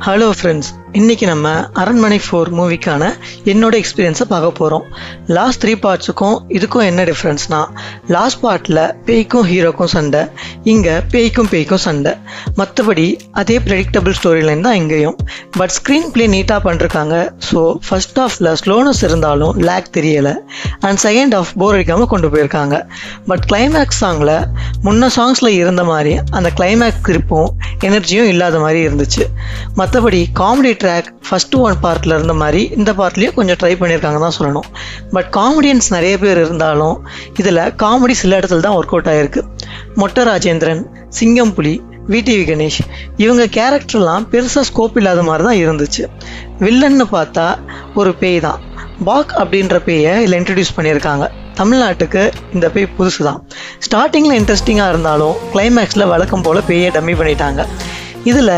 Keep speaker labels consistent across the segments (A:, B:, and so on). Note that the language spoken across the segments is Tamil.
A: ஹலோ ஃப்ரெண்ட்ஸ், இன்றைக்கி நம்ம அரண்மனை 4 மூவிக்கான என்னோட எக்ஸ்பீரியன்ஸை பார்க்க போகிறோம். லாஸ்ட் 3 பார்ட்ஸுக்கும் இதுக்கும் என்ன டிஃப்ரென்ஸ்னால், லாஸ்ட் பார்ட்டில் பேய்க்கும் ஹீரோக்கும் சண்டை, இங்கே பேய்க்கும் சண்டை. மற்றபடி அதே ப்ரெடிக்டபிள் ஸ்டோரி லைன் தான் இங்கேயும். பட் ஸ்க்ரீன் ப்ளே நீட்டாக பண்ணிருக்காங்க. ஸோ ஃபர்ஸ்ட் ஹாஃபில் ஸ்லோனஸ் இருந்தாலும் லேக் தெரியலை, அண்ட் செகண்ட் ஹாஃப் போர் அடிக்காமல் கொண்டு போயிருக்காங்க. பட் கிளைமேக்ஸ் சாங்கில் முன்ன சாங்ஸில் இருந்த மாதிரி அந்த கிளைமேக்ஸ் கிரிப்பும் எனர்ஜியும் இல்லாத மாதிரி இருந்துச்சு. மற்றபடி காமெடி ட்ராக் ஃபஸ்ட்டு 1 பார்ட்டில் இருந்த மாதிரி இந்த பார்ட்லேயும் கொஞ்சம் ட்ரை பண்ணியிருக்காங்க தான் சொல்லணும். பட் காமெடியன்ஸ் நிறைய பேர் இருந்தாலும் இதில் காமெடி சில இடத்துல தான் ஒர்க் அவுட் ஆகிருக்கு. மொட்டை ராஜேந்திரன், சிங்கம் புலி, விடிவி கணேஷ் இவங்க கேரக்டர்லாம் பெருசாக ஸ்கோப் இல்லாத மாதிரி தான் இருந்துச்சு. வில்லன்னு பார்த்தா ஒரு பேய் தான். பாக் அப்படின்ற பேயை இதில் இன்ட்ரடியூஸ் பண்ணியிருக்காங்க. தமிழ்நாட்டுக்கு இந்த பேய் புதுசு தான். ஸ்டார்டிங்கில் இன்ட்ரெஸ்டிங்காக இருந்தாலும் கிளைமேக்ஸில் வழக்கம் போல் பேயை டம்மி பண்ணிட்டாங்க. இதில்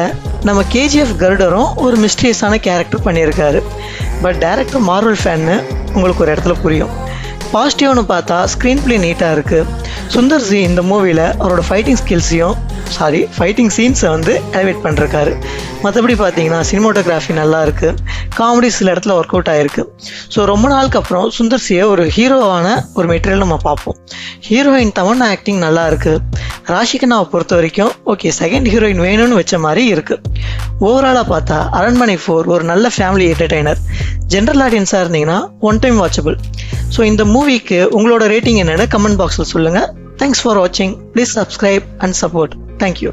A: நம்ம கேஜிஎஃப் கருடரும் ஒரு மிஸ்டீரியஸான கேரக்டர் பண்ணியிருக்காரு. பட் டைரக்டர் மார்வல் ஃபேன்னு உங்களுக்கு ஒரு இடத்துல புரியும். பாசிட்டிவ்னு பார்த்தா ஸ்க்ரீன் ப்ளே நீட்டாக இருக்குது. சுந்தர் சி இந்த மூவியில் அவரோட ஃபைட்டிங் சீன்ஸை வந்து எலிவேட் பண்ணிருக்காரு. மற்றபடி பார்த்தீங்கன்னா சினிமோட்டோகிராஃபி நல்லா இருக்குது. காமெடி சில இடத்துல ஒர்க் அவுட் ஆகிருக்கு. ஸோ ரொம்ப நாளுக்கு அப்புறம் சுந்தர் சியை ஒரு ஹீரோவான ஒரு மெட்டீரியல் நம்ம பார்ப்போம். ஹீரோயின் தமன்னா ஆக்டிங் நல்லா இருக்குது. ராஷிகனாவை பொறுத்த வரைக்கும் ஓகே, செகண்ட் ஹீரோயின் வேணும்னு வச்ச மாதிரி இருக்குது. ஓவராலாக பார்த்தா அரண்மனை 4 ஒரு நல்ல ஃபேமிலி என்டர்டெய்னர். ஜென்ரல் ஆடியன்ஸாக இருந்தீங்கன்னா 1 டைம் வாட்சபிள். ஸோ இந்த மூவிக்கு உங்களோட ரேட்டிங் என்னென்னு கமெண்ட் பாக்ஸில் சொல்லுங்கள். தேங்க்ஸ் ஃபார் வாட்சிங். Please subscribe and support. Thank you.